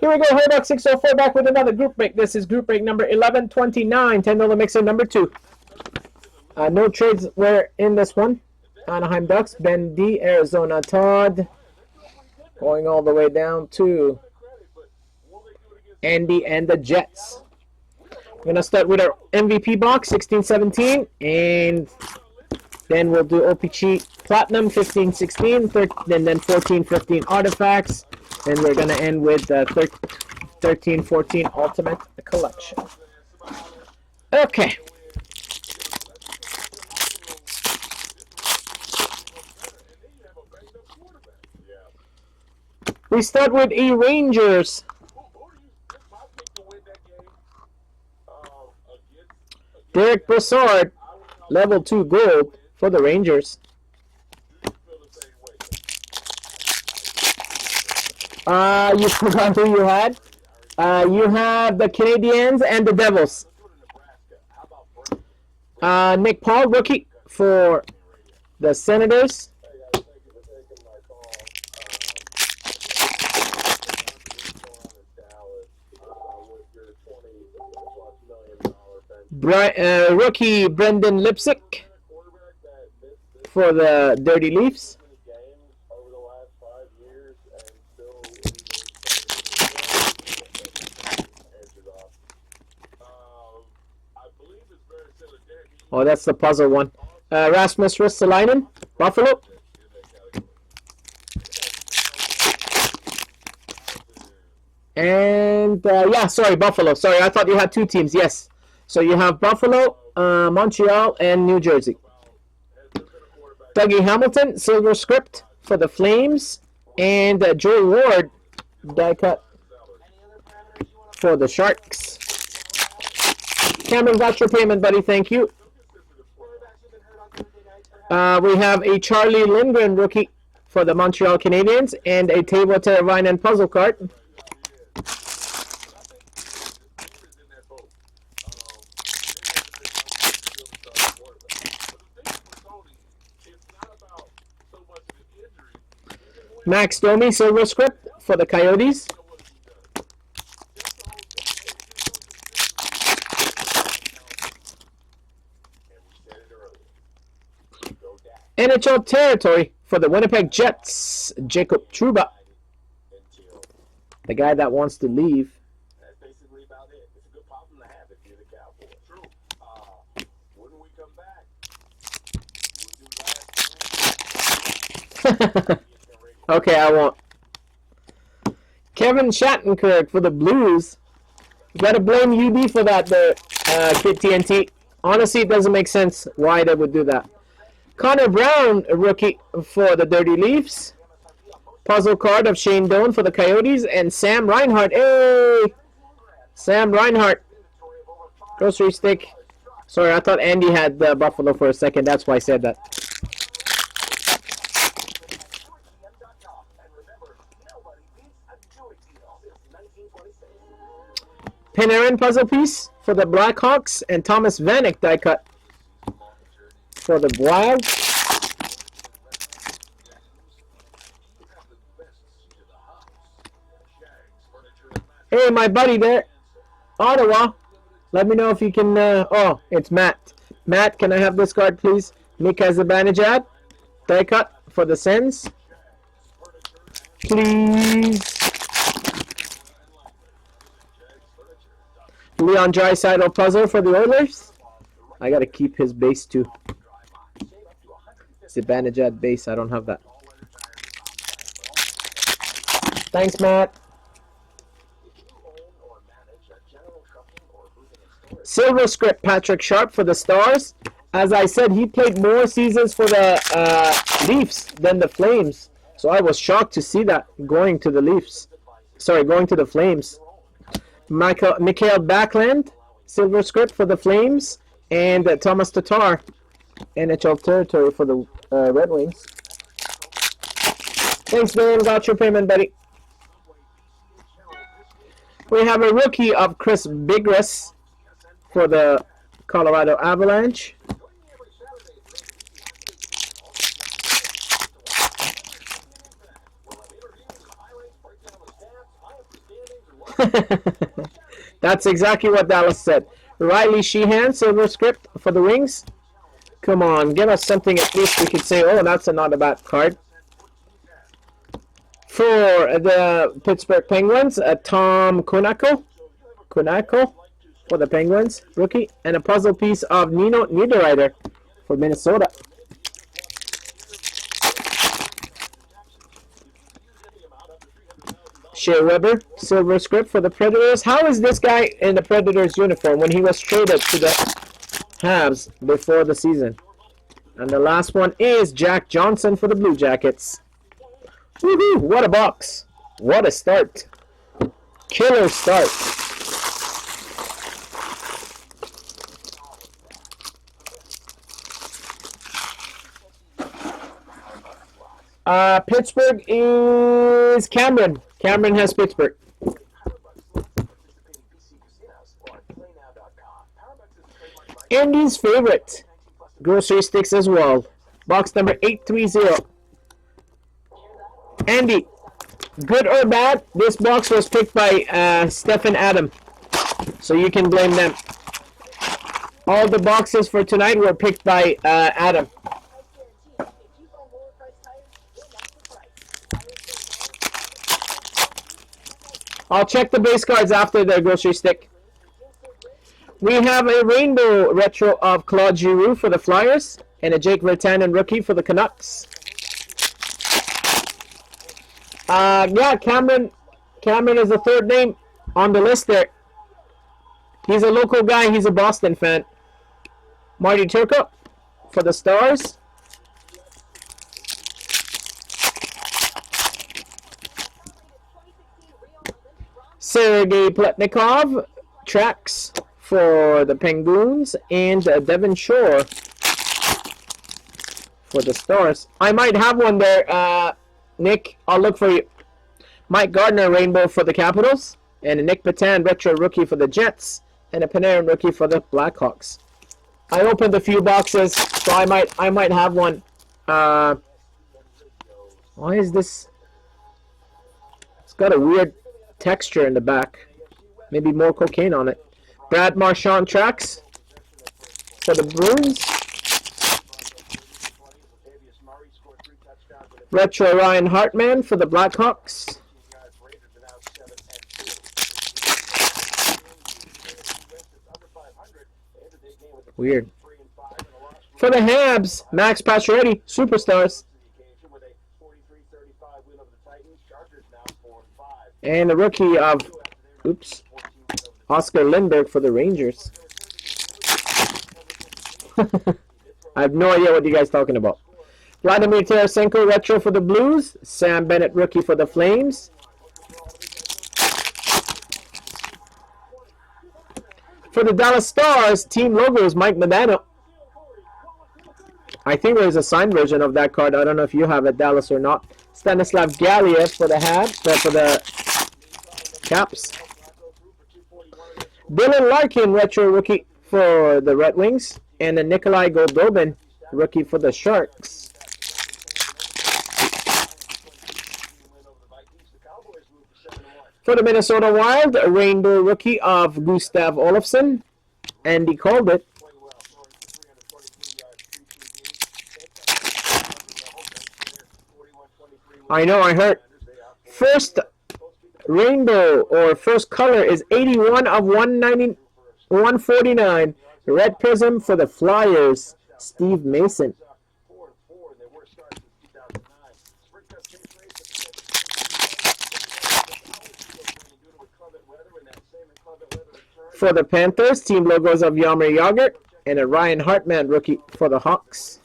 Here we go, Hobbybox604 back with another group break. This is group break number 1129, $10 mixer number 2. No trades were in this one. Anaheim Ducks, Ben D, Arizona Todd. Going all the way down to Andy and the Jets. We're going to start with our MVP box, 16-17, and then we'll do OPC Platinum, 15-16, and then 14-15 Artifacts, and we're going to end with 13-14 Ultimate Collection. Okay. We start with a Rangers. Derek Brassard, level 2 gold for the Rangers. You forgot who you had? You have the Canadiens and the Devils. Nick Paul, rookie for the Senators. Rookie Brendan Lipsick for the Dirty Leafs. Oh, that's the puzzle one. Rasmus Ristolainen, Buffalo. And, yeah, sorry, Buffalo. Sorry, I thought you had two teams. Yes. So you have Buffalo, Montreal, and New Jersey. Dougie Hamilton, silver script for the Flames. And Joe Ward, die cut for the Sharks. Cameron, got your payment, buddy. Thank you. We have a Charlie Lindgren rookie for the Montreal Canadiens and a Teuvo Teravainen puzzle card. Max Domi, silver script for the Coyotes. NHL territory for the Winnipeg Jets, Jacob Trouba. The guy that wants to leave. That's basically about it. It's a good problem to have if you're the Cowboys. True. When we come back, we'll do last. Okay, I won't. Kevin Shattenkirk for the Blues. You gotta blame UD for that there, Kid TNT. Honestly, it doesn't make sense why they would do that. Connor Brown, a rookie for the Dirty Leafs. Puzzle card of Shane Doan for the Coyotes. And Sam Reinhart. Hey! Sam Reinhart. Grocery stick. Sorry, I thought Andy had Buffalo for a second. That's why I said that. Panarin puzzle piece for the Blackhawks and Thomas Vanek die cut for the Wild. Hey, my buddy there, Ottawa. Let me know if you can. Oh, it's Matt. Matt, can I have this card, please? Mika Zibanejad, die cut for the Sens. Please. Leon Draisaitl puzzle for the Oilers. I gotta keep his base too. Zibanejad base, I don't have that. Thanks, Matt. Silver script Patrick Sharp for the Stars. As I said, he played more seasons for the Leafs than the Flames. So I was shocked to see that going to the Leafs. Sorry, going to the Flames. Mikael Backlund, silver script for the Flames, and Thomas Tatar, NHL territory for the Red Wings. Thanks, man. Got your payment, buddy. We have a rookie of Chris Bigras for the Colorado Avalanche. That's exactly what Dallas said. Riley Sheehan, silver script for the Wings. Come on, give us something at least we could say, oh, that's not a bad card. For the Pittsburgh Penguins, Tom Kunako for the Penguins, rookie. And a puzzle piece of Nino Niederreiter for Minnesota. Shea Weber, silver script for the Predators. How is this guy in the Predators uniform when he was traded to the Habs before the season? And the last one is Jack Johnson for the Blue Jackets. Woohoo! What a box! What a start! Killer start! Pittsburgh is Cameron. Cameron has Pittsburgh. Andy's favorite. Grocery sticks as well. Box number 830. Andy, good or bad, this box was picked by Steph and Adam. So you can blame them. All the boxes for tonight were picked by Adam. I'll check the base cards after the grocery stick. We have a rainbow retro of Claude Giroux for the Flyers and a Jake Virtanen rookie for the Canucks. Yeah, Cameron is the third name on the list there. He's a local guy. He's a Boston fan. Marty Turco for the Stars. Sergei Pletnikov, tracks for the Penguins, and Devon Shore for the Stars. I might have one there, Nick. I'll look for you. Mike Gardner, rainbow for the Capitals, and a Nick Patan, retro rookie for the Jets, and a Panarin rookie for the Blackhawks. I opened a few boxes, so I might have one. Why is this? It's got a weird texture in the back. Maybe more cocaine on it. Brad Marchand tracks for the Bruins. Retro Ryan Hartman for the Blackhawks. Weird. For the Habs, Max Pacioretty, Superstars. And the rookie of, Oscar Lindbergh for the Rangers. I have no idea what you guys are talking about. Vladimir Tarasenko, retro for the Blues. Sam Bennett, rookie for the Flames. For the Dallas Stars, team logo is Mike Modano. I think there's a signed version of that card. I don't know if you have it, Dallas, or not. Stanislav Galiev for the Habs, for the Caps. Dylan Larkin, retro rookie for the Red Wings. And the Nikolai Goldobin, rookie for the Sharks. For the Minnesota Wild, a rainbow rookie of Gustav Olofsson. Andy called it. I know, I heard. First rainbow or first color is 81 of 149. Red Prism for the Flyers, Steve Mason. For the Panthers, team logos of Jaromir Jagr and a Ryan Hartman rookie for the Hawks.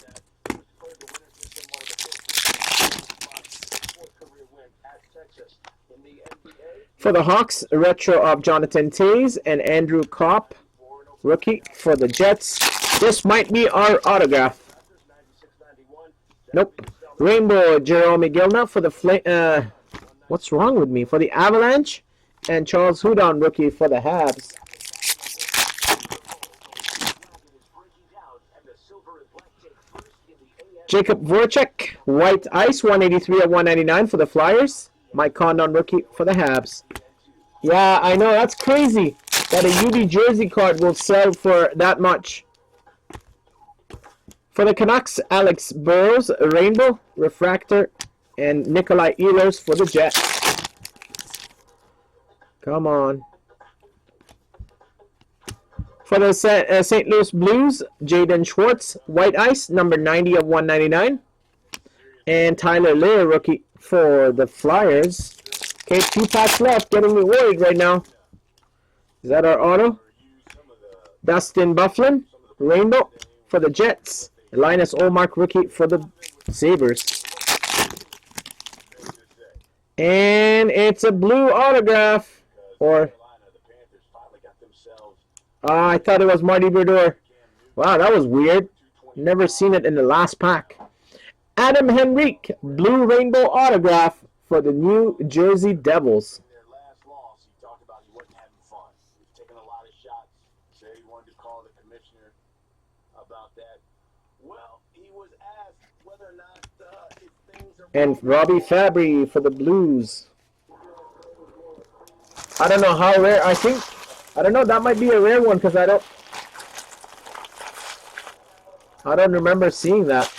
For the Hawks, a retro of Jonathan Toews and Andrew Kopp, rookie for the Jets. This might be our autograph. Nope. Rainbow Jerome Gilna for the what's wrong with me? For the Avalanche, and Charles Hudon, rookie for the Habs. Jacob Voracek, white ice, 183 of 199 for the Flyers. Mike Condon, rookie for the Habs. Yeah, I know. That's crazy that a UD jersey card will sell for that much. For the Canucks, Alex Burrows, Rainbow, Refractor, and Nikolai Ehlers for the Jets. Come on. For the St. Louis Blues, Jaden Schwartz, White Ice, number 90 of 199. And Tyler Lear, rookie for the Flyers. Okay, 2 packs left. Getting me worried right now. Is that our auto? Dustin Bufflin, Rainbow for the Jets. Linus Olmark, rookie for the Sabres. And it's a blue autograph. Or, I thought it was Marty Brodeur. Wow, that was weird. Never seen it in the last pack. Adam Henrique, blue rainbow autograph for the New Jersey Devils. And Robbie Fabry for the Blues. I don't know how rare. I don't know. That might be a rare one because I don't remember seeing that.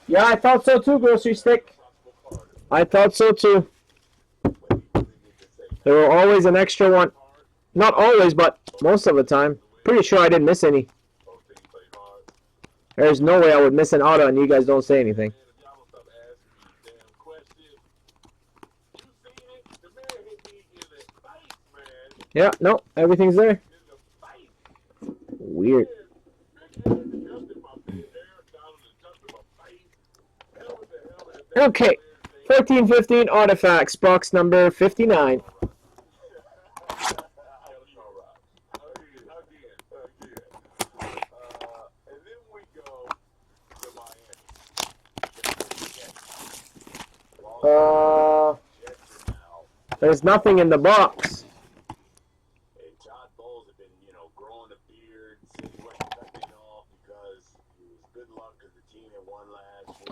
Yeah, I thought so too, Grocery Stick. I thought so too. There were always an extra one. Not always, but most of the time. Pretty sure I didn't miss any. There's no way I would miss an auto and you guys don't say anything. Yeah, no, everything's there. Weird. Okay, 13-15 Artifacts, box number 59. There's nothing in the box.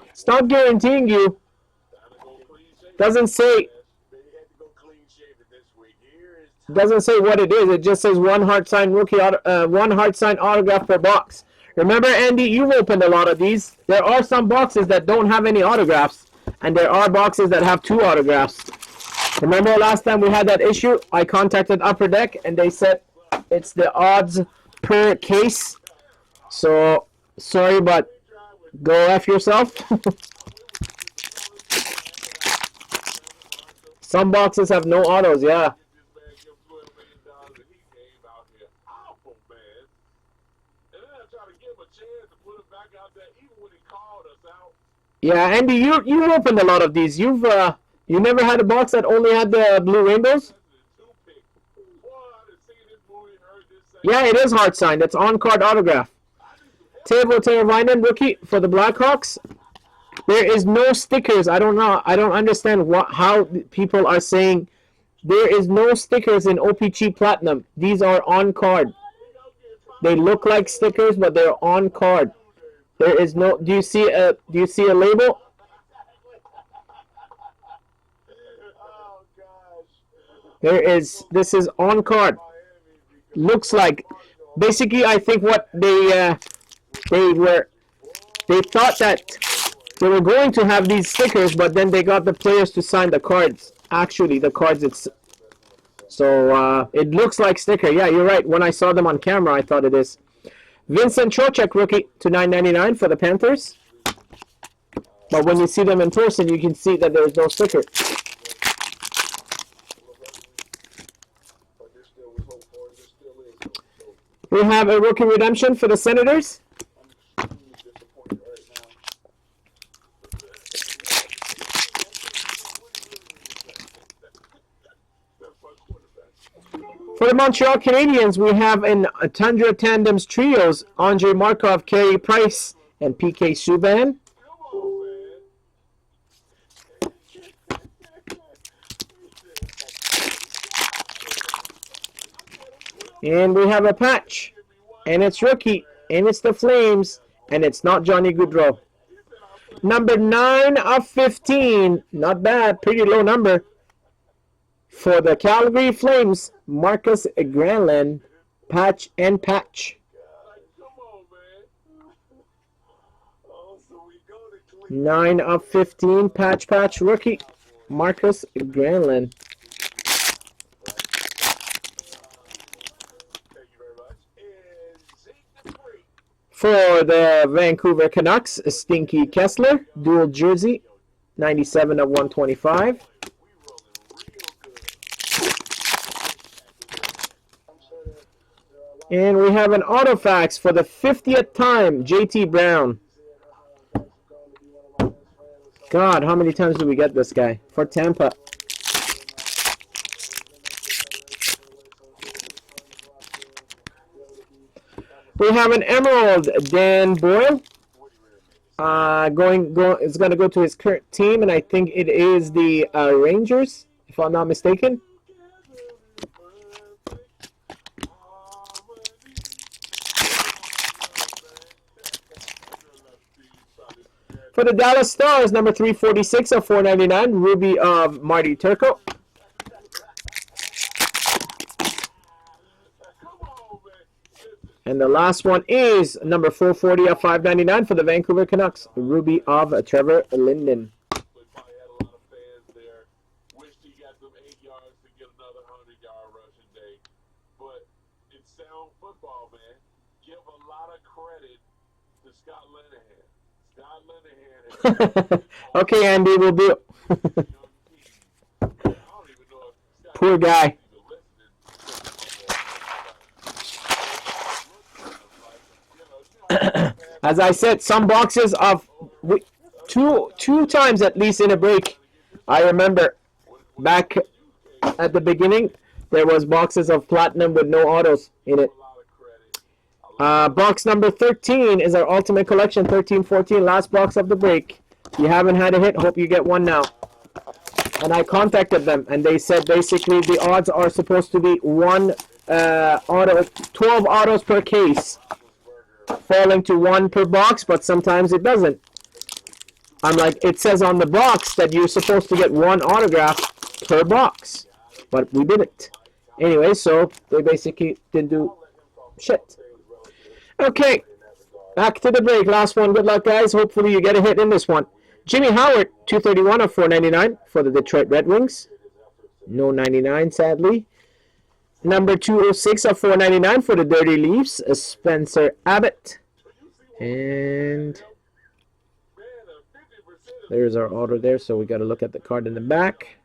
It's not guaranteeing you. Doesn't say what it is. It just says one hard sign rookie, one hard sign autograph per box. Remember, Andy, you've opened a lot of these. There are some boxes that don't have any autographs, and there are boxes that have 2 autographs. Remember last time we had that issue? I contacted Upper Deck, and they said it's the odds per case. So, sorry, but go F yourself. Some boxes have no autos, yeah. Yeah, Andy, you opened a lot of these. You never had a box that only had the blue rainbows? Yeah, it is hard signed. It's on card autograph. Teuvo Teravainen, rookie for the Blackhawks. There is no stickers. I don't know. I don't understand how people are saying there is no stickers in OPG Platinum. These are on card. They look like stickers, but they're on card. There is no. Do you see a label? There is. This is on card. Looks like. Basically, I think what they thought that they were going to have these stickers, but then they got the players to sign the cards. Actually, the cards. So it looks like sticker. Yeah, you're right. When I saw them on camera, I thought it is. Vincent Trocheck, rookie to $9.99 for the Panthers. But when you see them in person, you can see that there's no sticker. We have a rookie redemption for the Senators. For the Montreal Canadiens, we have in Tundra Tandems Trios, Andrei Markov, Carey Price, and PK Subban. And we have a patch, and it's rookie, and it's the Flames, and it's not Johnny Gaudreau. Number 9 of 15. Not bad. Pretty low number. For the Calgary Flames, Marcus Granlund. Patch and patch. Come on, man. Oh, so we go to Cleveland. 9 of 15. Patch rookie. Marcus Granlund. Thank you very much. And Zeke the Freak. For the Vancouver Canucks, Stinky Kessler. Dual jersey. 97 of 125. And we have an Autofax for the 50th time, JT Brown. God, how many times do we get this guy? For Tampa. We have an Emerald, Dan Boyle. It's going to go to his current team, and I think it is the Rangers, if I'm not mistaken. For the Dallas Stars, number 346 of 499, Ruby of Marty Turco. And the last one is number 440 of 599 for the Vancouver Canucks, Ruby of Trevor Linden. Okay, Andy, we'll do it. Poor guy. As I said, some boxes of two times at least in a break. I remember back at the beginning, there was boxes of platinum with no autos in it. Box number 13 is our Ultimate Collection 13-14, last box of the break. If you haven't had a hit, hope you get one now. And I contacted them, and they said basically the odds are supposed to be 12 autos per case, falling to 1 per box, but sometimes it doesn't. I'm like, it says on the box that you're supposed to get 1 autograph per box, but we didn't. Anyway, so they basically didn't do shit. Okay, back to the break. Last one. Good luck, guys. Hopefully you get a hit in this one. Jimmy Howard, 231 of 499 for the Detroit Red Wings. No 99, sadly. Number 206 of 499 for the Dirty Leafs, Spencer Abbott. And there's our order there, so we got to look at the card in the back.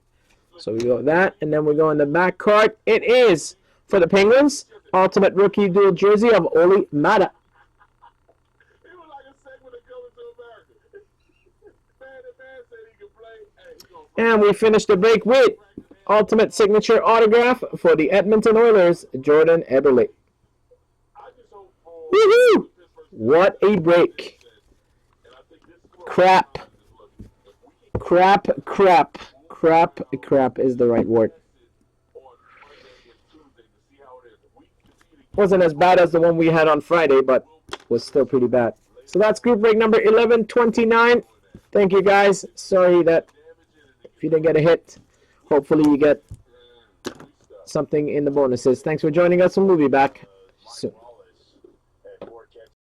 So we go with that, and then we go in the back card. It is for the Penguins, Ultimate Rookie Dual Jersey of Oli Mata. And we finish the break with Ultimate Signature Autograph for the Edmonton Oilers, Jordan Eberle. Woohoo! What a break. Crap is the right word. Wasn't as bad as the one we had on Friday, but was still pretty bad. So that's group break number 1129. Thank you, guys. Sorry that if you didn't get a hit, hopefully you get something in the bonuses. Thanks for joining us, and we'll be back soon.